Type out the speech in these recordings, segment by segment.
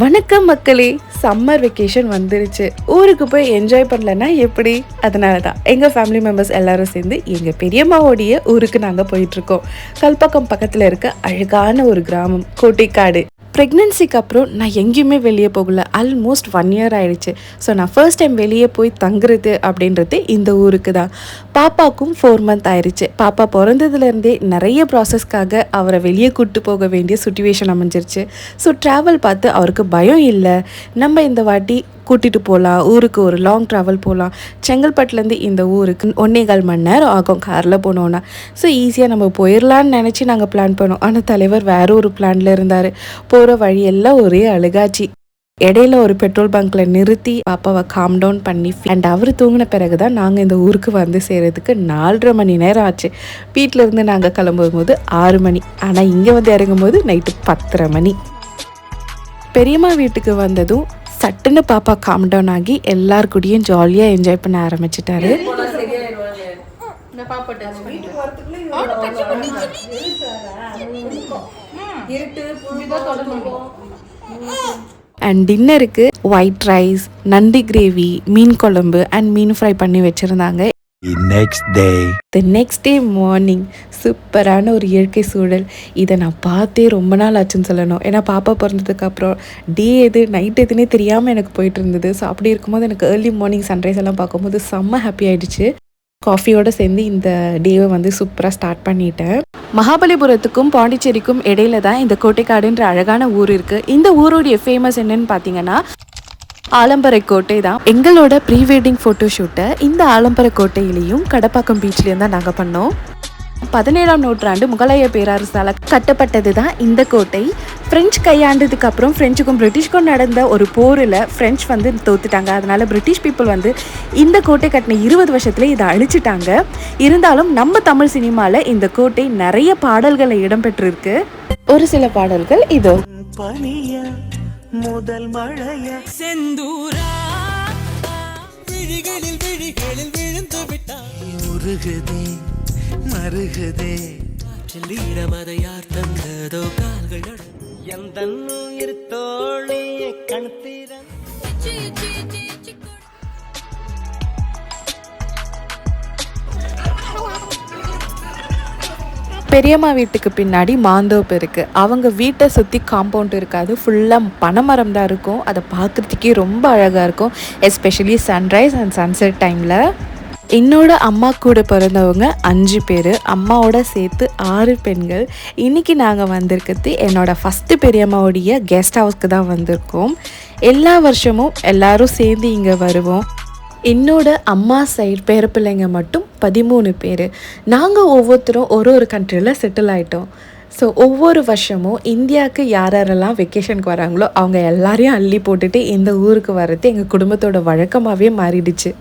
வணக்கம் மக்களே, summer vacation வந்துருச்சு. ஊருக்கு போய் என்ஜாய் பண்ணலன்னா எப்படி? அதனால தான் எங்கள் ஃபேமிலி மெம்பர்ஸ் எல்லாரும் சேர்ந்து எங்கள் பெரியம்மாவோடைய ஊருக்கு நாங்கள் போயிட்டுருக்கோம். கல்பக்கம் பக்கத்தில் இருக்க அழகான ஒரு கிராமம் கோட்டைக்காடு. ப்ரெக்னென்சிக்கு அப்புறம் நான் எங்கேயுமே வெளியே போகல. ஆல்மோஸ்ட் 1 இயர் ஆயிடுச்சு. ஸோ நான் ஃபர்ஸ்ட் டைம் வெளியே போய் தங்குறது அப்படின்றது இந்த ஊருக்கு தான். பாப்பாவுக்கும் 4 மந்த் ஆயிடுச்சு. பாப்பா பிறந்ததுலேருந்தே நிறைய ப்ராசஸ்க்காக அவரை வெளியே கூப்பிட்டு போக வேண்டிய சுச்சுவேஷன் அமைஞ்சிருச்சு. ஸோ ட்ராவல் பார்த்து அவருக்கு பயம் இல்லை. நம்ம இந்த வாட்டி கூட்டிகிட்டு போகலாம், ஊருக்கு ஒரு லாங் ட்ராவல் போகலாம். செங்கல்பட்டுலேருந்து இந்த ஊருக்கு 1.25 மணி நேரம் ஆகும் காரில் போனோன்னா. ஸோ ஈஸியாக நம்ம போயிடலான்னு நினச்சி நாங்கள் பிளான் பண்ணோம். ஆனால் தலைவர் வேறு ஒரு பிளானில் இருந்தார். போகிற வழியெல்லாம் ஒரே அழுகாச்சி. இடையில ஒரு பெட்ரோல் பங்க்கில் நிறுத்தி பாப்பாவை காம் டவுன் பண்ணி அண்ட் அவர் தூங்கின பிறகு தான் நாங்கள் இந்த ஊருக்கு வந்து சேர்கிறதுக்கு 4.5 மணி நேரம் ஆச்சு. வீட்டிலேருந்து நாங்கள் கிளம்பும்போது 6 மணி. ஆனால் இங்கே வந்து இறங்கும்போது நைட்டு 10:30 மணி. பெரியம்மா வீட்டுக்கு வந்ததும் சட்டுன்னு பாப்பா காம் டவுன் ஆகி எல்லாருக்கூடையும் ஜாலியாக என்ஜாய் பண்ண ஆரம்பிச்சிட்டாரு. அண்ட் டின்னருக்கு ஒயிட் ரைஸ், நண்டு கிரேவி, மீன் குழம்பு அண்ட் மீன் ஃப்ரை பண்ணி வச்சுருந்தாங்க. தி நெக்ஸ்ட் டே மார்னிங் சூப்பரான ஒரு இயற்கை சூழல். இதை நான் பார்த்தே ரொம்ப நாள் ஆச்சுன்னு சொல்லணும். ஏன்னா பாப்பா பிறந்ததுக்கு அப்புறம் டே எது நைட் எதுனே தெரியாமல் எனக்கு போயிட்டு இருந்தது. ஸோ அப்படி இருக்கும்போது எனக்கு ஏர்லி மார்னிங் சன்ரைஸ் எல்லாம் பார்க்கும்போது செம்ம ஹாப்பி ஆகிடுச்சு. காஃபியோடு சேர்ந்து இந்த டேவை வந்து சூப்பராக ஸ்டார்ட் பண்ணிட்டேன். மகாபலிபுரத்துக்கும் பாண்டிச்சேரிக்கும் இடையில தான் இந்த கோட்டைக்காடுன்ற அழகான ஊர் இருக்குது. இந்த ஊருடைய ஃபேமஸ் என்னன்னு பார்த்தீங்கன்னா ஆலம்பரை கோட்டை தான். எங்களோட ப்ரீ வெட்டிங் ஃபோட்டோ ஷூட்டை இந்த ஆலம்பரை கோட்டையிலையும் கடப்பாக்கம் பீச்லேயும் தான் நாங்கள் பண்ணோம். 17ஆம் நூற்றாண்டு முகலாய பேரரசால் கட்டப்பட்டது தான் இந்த கோட்டை. ஃப்ரெஞ்சு கையாண்டதுக்கு அப்புறம் ஃப்ரெஞ்சுக்கும் பிரிட்டிஷ்க்கும் நடந்த ஒரு போரில் ஃப்ரெஞ்ச் வந்து தோத்துட்டாங்க. அதனால பிரிட்டிஷ் பீப்புள் வந்து இந்த கோட்டை கட்டின 20 வருஷத்துல இதை அழிச்சிட்டாங்க. இருந்தாலும் நம்ம தமிழ் சினிமாவில் இந்த கோட்டை நிறைய பாடல்களை இடம்பெற்றிருக்கு. ஒரு சில பாடல்கள் இதோ. முதல் மழைய செந்தூரா விழிகளில் விழிகளில் விழுந்து விட்டாய் உருகுதே மருகுதே ஈரமதை யார் தந்ததோ கால்கள் எந்த உயிர் தோழிய கணத்திரன். பெரியம்மா வீட்டுக்கு பின்னாடி மாந்தோப்பு இருக்குது. அவங்க வீட்டை சுற்றி காம்பவுண்ட் இருக்காது, ஃபுல்லாக பனைமரம் தான் இருக்கும். அதை பார்க்குறதுக்கே ரொம்ப அழகாக இருக்கும், எஸ்பெஷலி சன்ரைஸ் அண்ட் சன்செட் டைமில். என்னோட அம்மா கூட பிறந்தவங்க 5 பேர், அம்மாவோட சேர்த்து 6 பெண்கள். இன்றைக்கி நாங்கள் வந்திருக்கிறது என்னோடய ஃபஸ்ட்டு பெரியம்மாவுடைய கெஸ்ட் ஹவுஸ்க்கு தான் வந்திருக்கோம். எல்லா வருஷமும் எல்லோரும் சேர்ந்து இங்கே வருவோம். என்னோட அம்மா சைடு பேர பிள்ளைங்க மட்டும் 13 பேர். நாங்கள் ஒவ்வொருத்தரும் ஒரு கண்ட்ரியில் செட்டில் ஆகிட்டோம். ஸோ ஒவ்வொரு வருஷமும் இந்தியாவுக்கு யாரெல்லாம் வெக்கேஷனுக்கு வராங்களோ அவங்க எல்லாரையும் அள்ளி போட்டுட்டு இந்த ஊருக்கு வர்றது எங்கள் குடும்பத்தோட வழக்கமாகவே மாறிடுச்சு.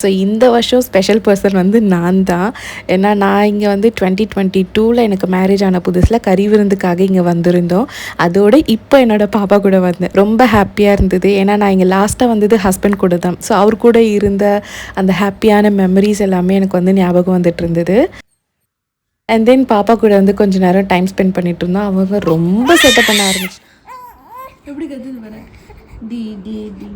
ஸோ இந்த வருஷம் ஸ்பெஷல் பர்சன் வந்து நான் தான். ஏன்னா நான் இங்கே வந்து 2022 எனக்கு மேரேஜ் ஆன புதுசில் கறி விருந்துக்காக இங்கே வந்திருந்தோம். அதோடு இப்போ என்னோடய பாப்பா கூட வந்தேன். ரொம்ப ஹாப்பியாக இருந்தது. ஏன்னா நான் இங்கே லாஸ்ட்டாக வந்தது ஹஸ்பண்ட் கூட தான். ஸோ அவர் கூட இருந்த அந்த ஹாப்பியான மெமரிஸ் எல்லாமே எனக்கு வந்து ஞாபகம் வந்துட்டு இருந்தது. அண்ட் தென் பாப்பா கூட வந்து கொஞ்சம் நேரம் டைம் ஸ்பெண்ட் பண்ணிட்டு இருந்தோம். அவங்க ரொம்ப செட்டப் பண்ண ஆரம்பிச்சு. எப்படி கற்றுது வர டி டி டி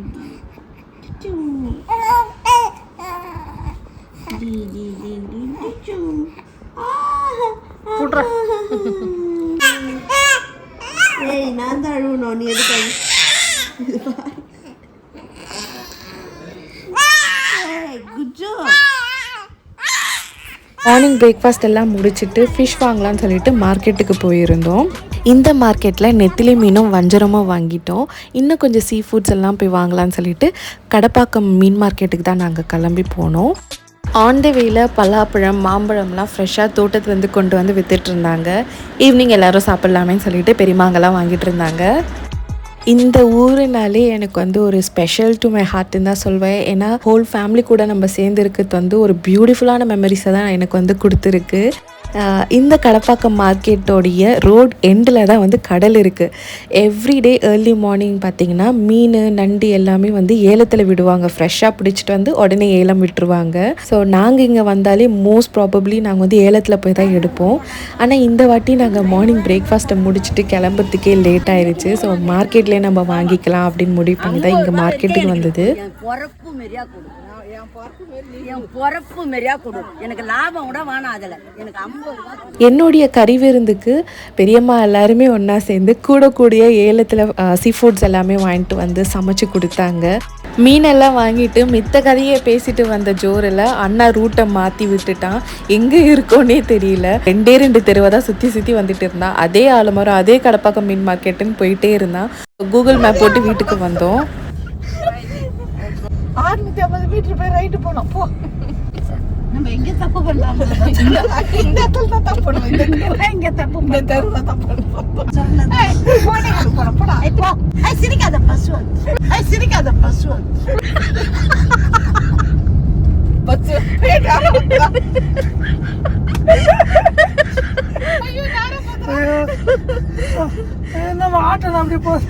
நான் தான் அழுவணும். நீ எதுக்கு மார்னிங் பிரேக்ஃபாஸ்ட் எல்லாம் முடிச்சுட்டு ஃபிஷ் வாங்கலாம்னு சொல்லிட்டு மார்க்கெட்டுக்கு போயிருந்தோம். இந்த மார்க்கெட்டில் நெத்திலி மீனும் வஞ்சரமும் வாங்கிட்டோம். இன்னும் கொஞ்சம் சீ ஃபுட்ஸ் எல்லாம் போய் வாங்கலாம்னு சொல்லிட்டு கடப்பாக்கம் மீன் மார்க்கெட்டுக்கு தான் நாங்கள் கிளம்பி போனோம். ஆன் த வேல பலாப்பழம், மாம்பழம்லாம் ஃப்ரெஷ்ஷாக தோட்டத்துலேருந்து கொண்டு வந்து விற்றுட்டு இருந்தாங்க. ஈவினிங் எல்லோரும் சாப்பிட்லாமேன்னு சொல்லிட்டு பெரியமாங்கெல்லாம் வாங்கிட்டு இருந்தாங்க. இந்த ஊருனாலே எனக்கு வந்து ஒரு ஸ்பெஷல் டு மை ஹார்ட்டுன்னு தான் சொல்வேன். ஏன்னா ஹோல் ஃபேமிலி கூட நம்ம சேர்ந்து இருக்கிறது வந்து ஒரு பியூட்டிஃபுல்லான மெமரிஸை தான் எனக்கு வந்து கொடுத்துருக்கு. இந்த கடப்பாக்கம் மார்க்கெட்டோடைய ரோட் எண்டில் தான் வந்து கடல் இருக்குது. எவ்ரிடே ஏர்லி மார்னிங் பார்த்திங்கன்னா மீன் நண்டு எல்லாமே வந்து ஏலத்தில் விடுவாங்க. ஃப்ரெஷ்ஷாக பிடிச்சிட்டு வந்து உடனே ஏலம் விட்டுருவாங்க. ஸோ நாங்கள் இங்கே வந்தாலே மோஸ்ட் ப்ராபப்ளி நாங்கள் வந்து ஏலத்தில் போய் தான் எடுப்போம். ஆனால் இந்த வாட்டி நாங்கள் மார்னிங் பிரேக்ஃபாஸ்ட்டை முடிச்சுட்டு கிளம்புறதுக்கே லேட் ஆயிடுச்சு. ஸோ மார்க்கெட்லேயே நம்ம வாங்கிக்கலாம் அப்படின்னு முடிவு பண்ணி தான் இங்கே மார்க்கெட்டுக்கு வந்தது. என்னுடைய கறி விருந்துக்கு பெரியம்மா எல்லாருமே ஒன்றா சேர்ந்து கூடக்கூடிய ஏலத்தில் சீ ஃபுட்ஸ் எல்லாமே வாங்கிட்டு வந்து சமைச்சு கொடுத்தாங்க. மீனெல்லாம் வாங்கிட்டு மித்த கதையை பேசிட்டு வந்த ஜோரில் அண்ணா ரூட்டை மாற்றி விட்டுட்டான். எங்கே இருக்கோன்னே தெரியல. 2 தெருவை தான் சுற்றி வந்துட்டு இருந்தான். அதே ஆலமரம் அதே கடப்பாக்கம் மீன் மார்க்கெட்டுன்னு போயிட்டே இருந்தான். கூகுள் மேப் போட்டு வீட்டுக்கு வந்தோம். 650 மீட்டர் போய் ரைட்டு போனோம். போ, நம்ம எங்க தப்பு பண்ணலாம்? இந்த இடத்துல தான் தப்பு பண்ணுவோம். இங்க தப்பு இந்த தெருவுல தப்பு பண்ணுவோம். போடா இப்போ சிரிக்காத பசு, சிரிக்காத பசு. பசு ஐயோ யாரும் நம்ம ஆட்டோ அப்படி போகுது.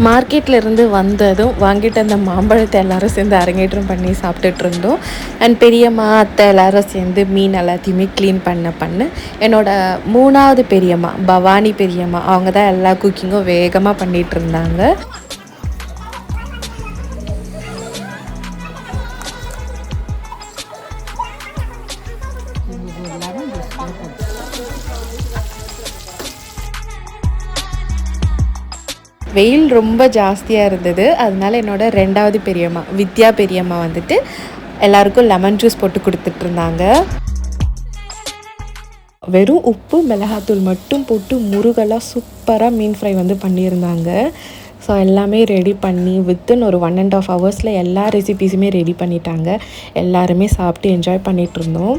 மார்க்கெட்ல இருந்து வந்ததும் வாங்கிட்டு அந்த மாம்பழத்தை எல்லாரும் சேர்ந்து அரங்கேற்றம் பண்ணி சாப்பிட்டுட்டு இருந்தோம். அண்ட் பெரியம்மா அத்தை எல்லாரும் சேர்ந்து மீன் எல்லாத்தையுமே க்ளீன் பண்ண என்னோட 3வது பெரியம்மா பவானி பெரியம்மா அவங்க தான் எல்லா குக்கிங்கும் வேகமாக பண்ணிட்டு இருந்தாங்க. வெயில் ரொம்ப ஜாஸ்தியாக இருந்தது. அதனால என்னோட 2வது பெரியம்மா வித்யா பெரியம்மா வந்துட்டு எல்லாருக்கும் லெமன் ஜூஸ் போட்டு கொடுத்துட்டு இருந்தாங்க. வெறும் உப்பு மிளகாத்தூள் மட்டும் போட்டு முருகலாக சூப்பராக மீன் ஃப்ரை வந்து பண்ணியிருந்தாங்க. ஸோ எல்லாமே ரெடி பண்ணி வித்தின் ஒரு 1.5 ஹவர்ஸில் எல்லா ரெசிபீஸுமே ரெடி பண்ணிட்டாங்க. எல்லாருமே சாப்பிட்டு என்ஜாய் பண்ணிகிட்டு இருந்தோம்.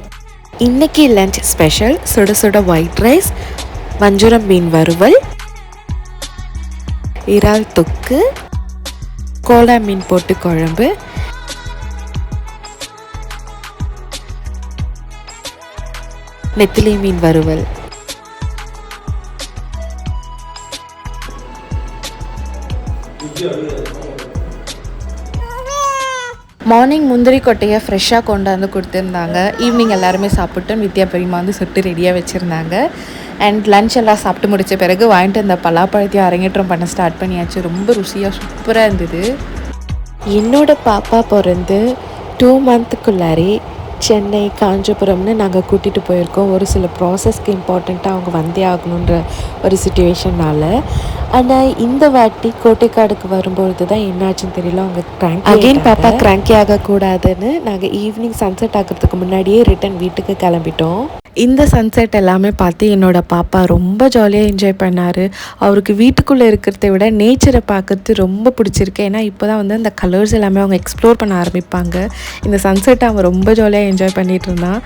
இன்றைக்கி லஞ்ச் ஸ்பெஷல் சுட சுட ஒயிட் ரைஸ், வஞ்சிரம் மீன் வறுவல், இறால் தொக்கு, கோலா மீன் போட்டு குழம்பு, நெத்திலி மீன் வறுவல். மார்னிங் முந்திரி கொட்டையை ஃப்ரெஷ்ஷாக கொண்டாந்து கொடுத்துருந்தாங்க. ஈவினிங் எல்லாருமே சாப்பிட்டு வித்யா பெரியம்மா வந்து சுட்டு ரெடியாக வச்சுருந்தாங்க. அண்ட் லன்ச் எல்லாம் சாப்பிட்டு முடித்த பிறகு வாங்கிட்டு அந்த பலாப்பழத்தையும் அரங்கேற்றம் பண்ண ஸ்டார்ட் பண்ணியாச்சு. ரொம்ப ருசியாக சூப்பராக இருந்தது. என்னோடய பாப்பா பிறந்து 2 மந்த்துக்குள்ளாரே சென்னை காஞ்சிபுரம்னு நாங்கள் கூட்டிகிட்டு போயிருக்கோம். ஒரு சில ப்ராசஸ்க்கு இம்பார்ட்டண்ட்டாக அவங்க வந்தே ஆகணுன்ற ஒரு சிச்சுவேஷனால். ஆனால் இந்த வாட்டி கோட்டைக்காடுக்கு வரும்பொழுது தான் என்னாச்சுன்னு தெரியல, அவங்க அகெயின் பாப்பா கிராங்கி ஆகக்கூடாதுன்னு நாங்கள் ஈவினிங் சன்செட் ஆகிறதுக்கு முன்னாடியே ரிட்டன் வீட்டுக்கு கிளம்பிட்டோம். இந்த சன்செட் எல்லாமே பார்த்து என்னோடய பாப்பா ரொம்ப ஜாலியாக என்ஜாய் பண்ணார். அவருக்கு வீட்டுக்குள்ளே இருக்கிறத விட நேச்சரை பார்க்கறது ரொம்ப பிடிச்சிருக்கு. ஏன்னா இப்போ தான் வந்து அந்த கலர்ஸ் எல்லாமே அவங்க எக்ஸ்ப்ளோர் பண்ண ஆரம்பிப்பாங்க. இந்த சன்செட்டை அவன் ரொம்ப ஜாலியாக என்ஜாய் பண்ணிகிட்டு இருந்தான்.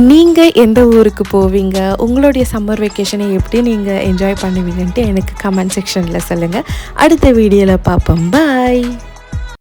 நீங்கள் எந்த ஊருக்கு போவீங்க, உங்களுடைய சம்மர் வெக்கேஷனை எப்படி நீங்கள் என்ஜாய் பண்ணுவீங்கன்ட்டு எனக்கு கமெண்ட் செக்ஷனில் சொல்லுங்கள். அடுத்த வீடியோவில் பார்ப்போம். பாய்.